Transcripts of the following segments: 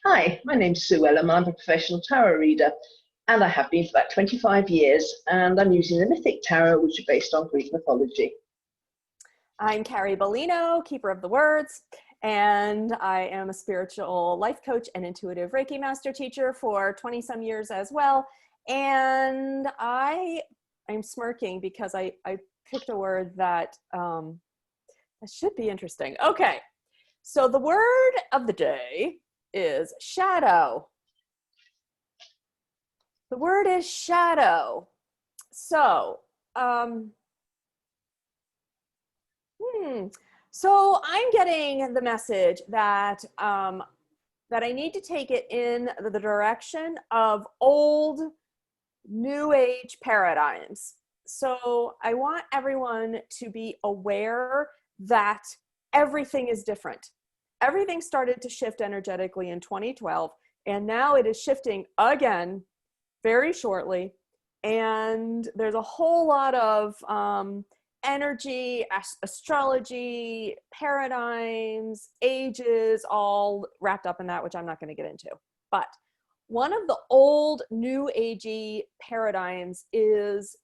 Hi, my name's Sue Ellam. I'm a professional tarot reader, and I have been for about 25 years, and I'm using the Mythic Tarot, which is based on Greek mythology. I'm Carrie Beleno, Keeper of the Words, and I am a spiritual life coach and intuitive Reiki master teacher for 20-some years as well. And I'm smirking because I picked a word that should be interesting. Okay, so the word of the day is shadow. The word is shadow. So, so I'm getting the message that that I need to take it in the direction of old New Age paradigms. So I want everyone to be aware that everything is different. Everything started to shift energetically in 2012, and now it is shifting again very shortly. And there's a whole lot of energy, astrology, paradigms, ages, all wrapped up in that, which I'm not going to get into. But one of the old New Agey paradigms is,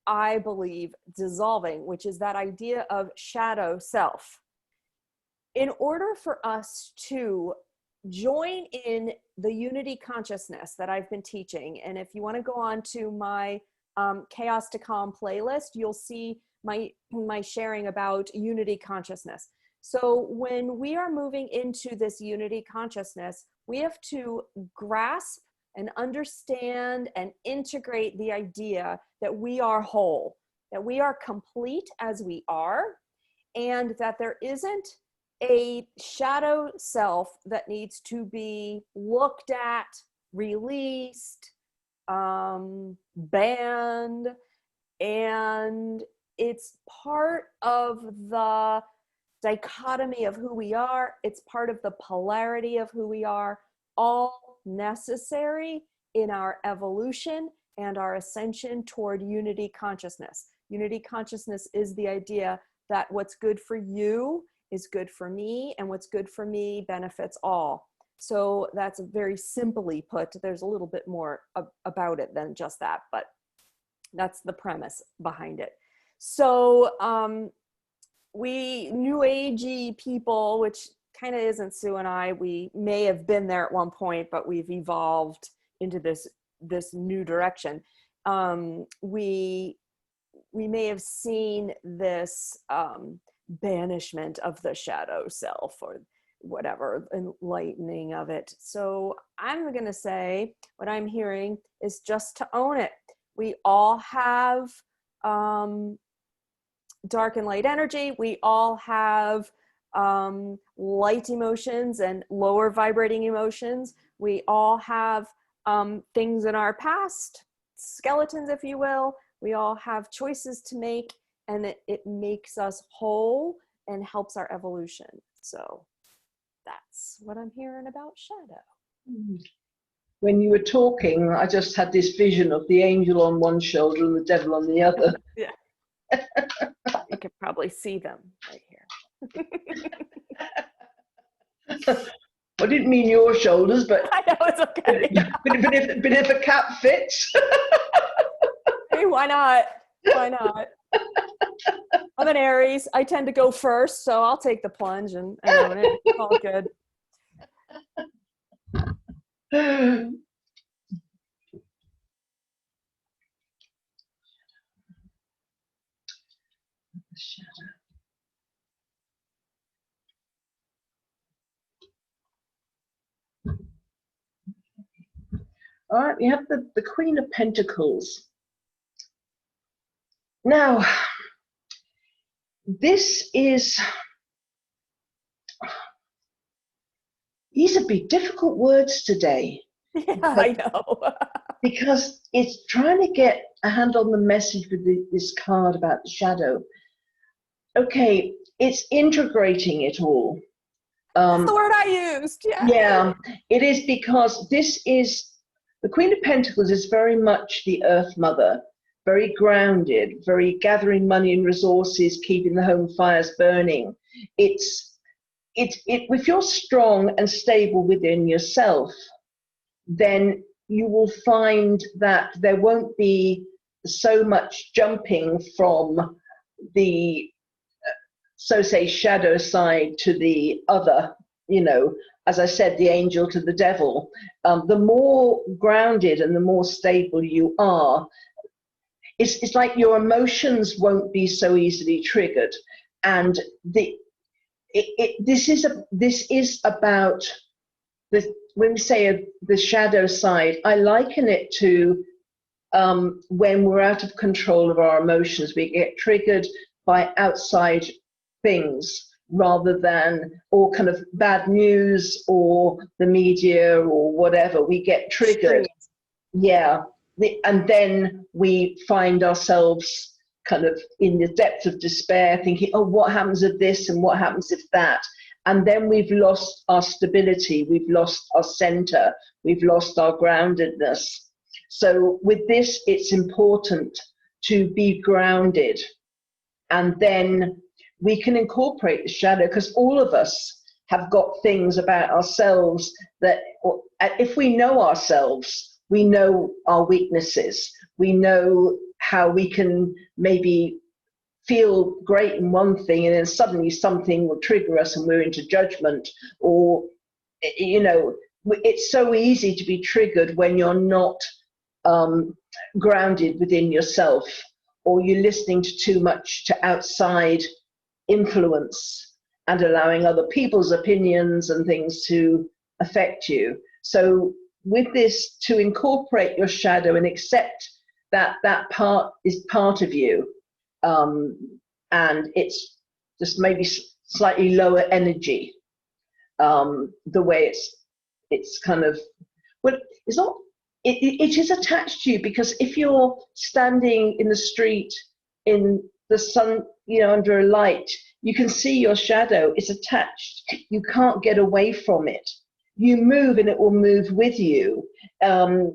I believe, dissolving, which is that idea of shadow self. In order for us to join in the unity consciousness that I've been teaching, and if you want to go on to my Chaos to Calm playlist, you'll see my sharing about unity consciousness. So when we are moving into this unity consciousness, we have to grasp and understand and integrate the idea that we are whole, that we are complete as we are, and that there isn't a shadow self that needs to be looked at, released, banned, and it's part of the dichotomy of who we are. It's part of the polarity of who we are, all necessary in our evolution and our ascension toward unity consciousness. Unity consciousness is the idea that what's good for you is good for me, and what's good for me benefits all. So that's very simply put. There's a little bit more about it than just that, but that's the premise behind it. So we New Agey people, which kind of isn't Sue and I, we may have been there at one point, but we've evolved into this new direction. We may have seen this banishment of the shadow self, or whatever, enlightening of it. So I'm going to say what I'm hearing is just to own it. We all have dark and light energy. We all have light emotions and lower vibrating emotions. We all have things in our past, skeletons, if you will. We all have choices to make, and it makes us whole and helps our evolution. So that's what I'm hearing about shadow. When you were talking, I just had this vision of the angel on one shoulder and the devil on the other. Yeah. You can probably see them right here. I didn't mean your shoulders, but I know, it's okay. but if a cap fits. Hey, why not? Why not? I'm an Aries. I tend to go first, so I'll take the plunge and own it. It's all good. All right, we have the Queen of Pentacles. Now, these are big, difficult words today. Yeah, I know. Because it's trying to get a hand on the message with this card about the shadow. Okay, it's integrating it all. That's the word I used. Yeah. Yeah, it is, because this is the Queen of Pentacles is very much the Earth Mother, very grounded, very gathering money and resources, keeping the home fires burning. It's if you're strong and stable within yourself, then you will find that there won't be so much jumping from the, so say, shadow side to the other, as I said, the angel to the devil. The more grounded and the more stable you are, it's like your emotions won't be so easily triggered. And this is about when we say the shadow side, I liken it to when we're out of control of our emotions. We get triggered by outside things rather than, or kind of bad news or the media or whatever. We get triggered. Yeah. And then we find ourselves kind of in the depth of despair, thinking, oh, what happens if this and what happens if that? And then we've lost our stability, we've lost our center, we've lost our groundedness. So with this, it's important to be grounded. And then we can incorporate the shadow, because all of us have got things about ourselves that, if we know ourselves, we know our weaknesses, we know how we can maybe feel great in one thing and then suddenly something will trigger us and we're into judgment. Or, it's so easy to be triggered when you're not grounded within yourself, or you're listening to too much to outside influence and allowing other people's opinions and things to affect you. So with this, to incorporate your shadow and accept that that part is part of you, and it's just maybe slightly lower energy, the way it's kind of, well, it's not, it is attached to you, because if you're standing in the street in the sun, under a light, you can see your shadow. It's attached. You can't get away from it. You move and it will move with you. The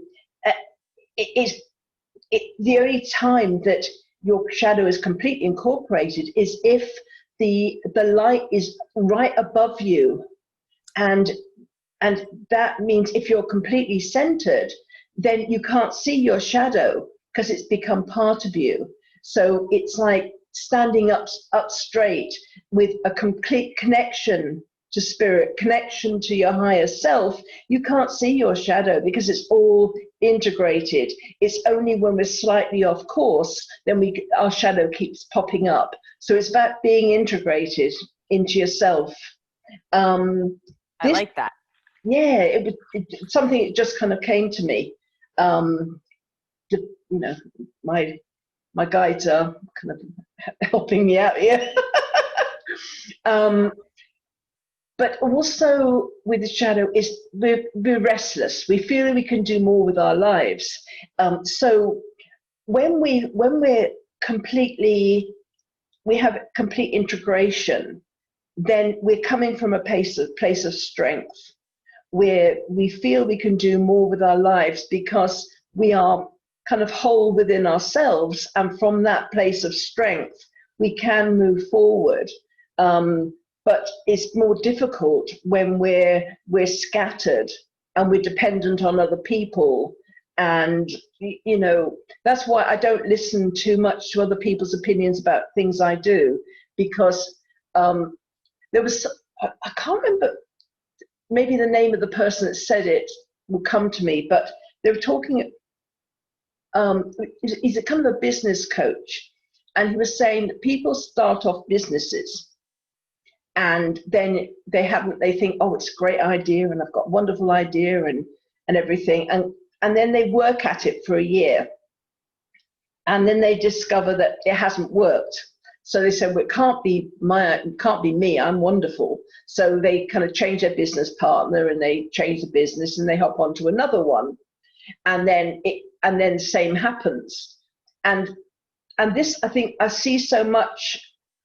only time that your shadow is completely incorporated is if the light is right above you, and that means if you're completely centered, then you can't see your shadow because it's become part of you. So it's like standing up straight with a complete connection to spirit, connection to your higher self. You can't see your shadow because it's all integrated. It's only when we're slightly off course, then our shadow keeps popping up. So it's about being integrated into yourself. I like that. Yeah, it's something that just kind of came to me. My guides are kind of helping me out here. But also with the shadow is we're restless. We feel we can do more with our lives. So when we're completely, we have complete integration, then we're coming from a place of strength, where we feel we can do more with our lives because we are kind of whole within ourselves, and from that place of strength we can move forward. But it's more difficult when we're scattered and we're dependent on other people. And that's why I don't listen too much to other people's opinions about things I do, because there was, I can't remember, maybe the name of the person that said it will come to me, but they were talking, he's a kind of a business coach, and he was saying that people start off businesses and then they think, oh, it's a great idea and I've got a wonderful idea and everything, and then they work at it for a year and then they discover that it hasn't worked. So they said, well, it can't be me, I'm wonderful. So they kind of change their business partner and they change the business and they hop onto another one. And then the same happens. And this, I think I see so much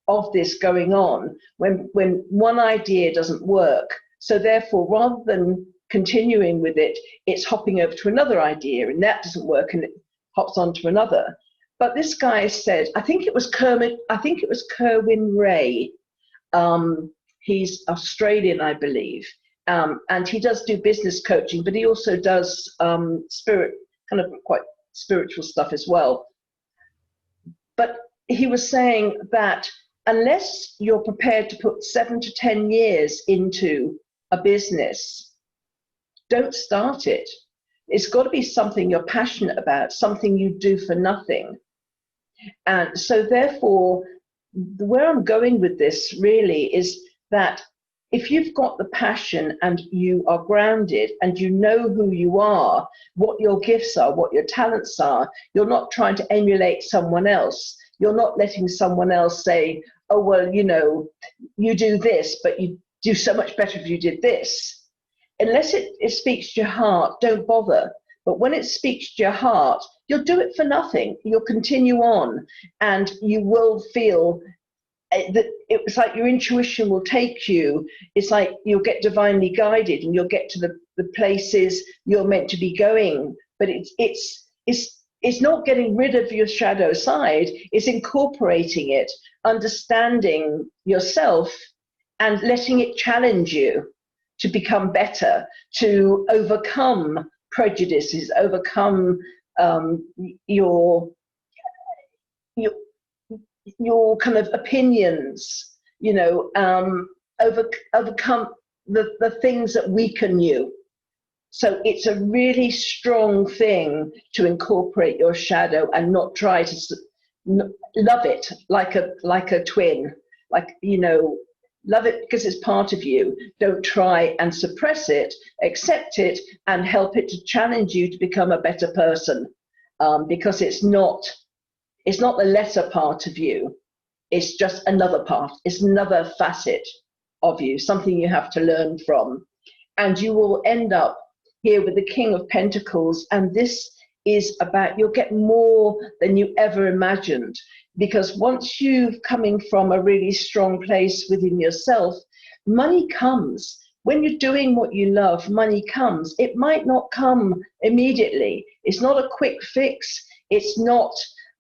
of this going on when one idea doesn't work. So therefore, rather than continuing with it, it's hopping over to another idea, and that doesn't work and it hops onto another. But this guy said, I think it was Kerwin Ray, He's Australian, I believe. And he does do business coaching, but he also does kind of quite spiritual stuff as well. But he was saying that unless you're prepared to put 7 to 10 years into a business, don't start it. It's got to be something you're passionate about, something you do for nothing. And so therefore, where I'm going with this really is that if you've got the passion and you are grounded and you know who you are, what your gifts are, what your talents are, you're not trying to emulate someone else. You're not letting someone else say, oh, well, you know, you do this, but you do so much better if you did this. Unless it speaks to your heart, don't bother. But when it speaks to your heart, you'll do it for nothing. You'll continue on, and you will feel that it's like your intuition will take you. It's like you'll get divinely guided, and you'll get to the places you're meant to be going. But it's not getting rid of your shadow side. It's incorporating it, understanding yourself, and letting it challenge you to become better, to overcome prejudices, overcome your kind of opinions, you know, overcome the things that weaken you. So it's a really strong thing to incorporate your shadow and not try to love it like a twin, like, you know, love it because it's part of you. Don't try and suppress it, accept it, and help it to challenge you to become a better person, because it's not the lesser part of you. It's just another part. It's another facet of you, something you have to learn from. And you will end up here with the King of Pentacles, and this is about, you'll get more than you ever imagined, because once you've coming from a really strong place within yourself, money comes. When you're doing what you love, money comes. It might not come immediately. It's not a quick fix. It's not,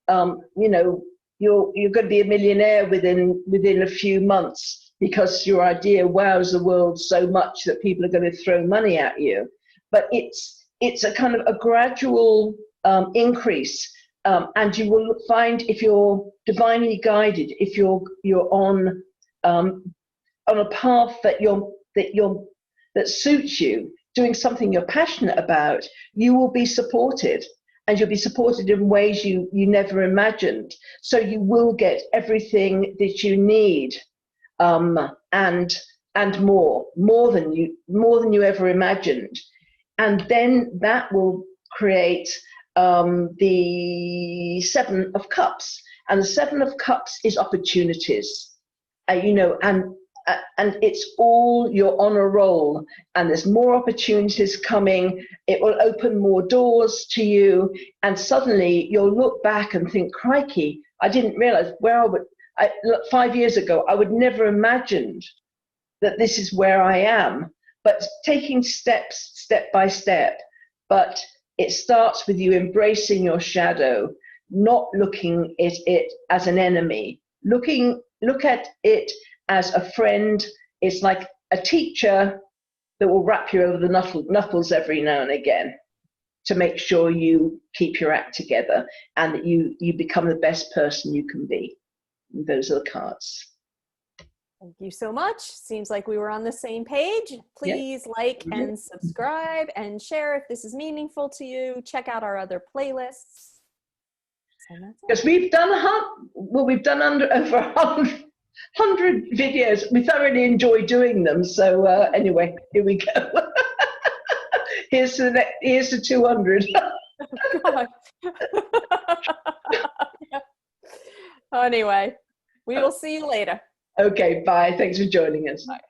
you know, you're going to be a millionaire within a few months because your idea wows the world so much that people are going to throw money at you. But it's a kind of a gradual increase, and you will find, if you're divinely guided, if you're on a path that suits you, doing something you're passionate about, you will be supported, and you'll be supported in ways you never imagined. So you will get everything that you need, and more than you ever imagined. And then that will create the Seven of Cups. And the Seven of Cups is opportunities, you know, and it's all, you're on a roll, and there's more opportunities coming. It will open more doors to you, and suddenly you'll look back and think, crikey, I didn't realize where 5 years ago, I would never imagined that this is where I am. But taking steps, step by step. But it starts with you embracing your shadow, not looking at it as an enemy. Look at it as a friend. It's like a teacher that will wrap you over the knuckles every now and again to make sure you keep your act together and that you become the best person you can be. And those are the cards. Thank you so much. Seems like we were on the same page. Please like and subscribe and share if this is meaningful to you. Check out our other playlists. Because we've done over 100 videos. We thoroughly enjoy doing them. So anyway, here we go. here's the 200. Oh, God. Anyway, we will see you later. Okay, bye. Thanks for joining us. Bye.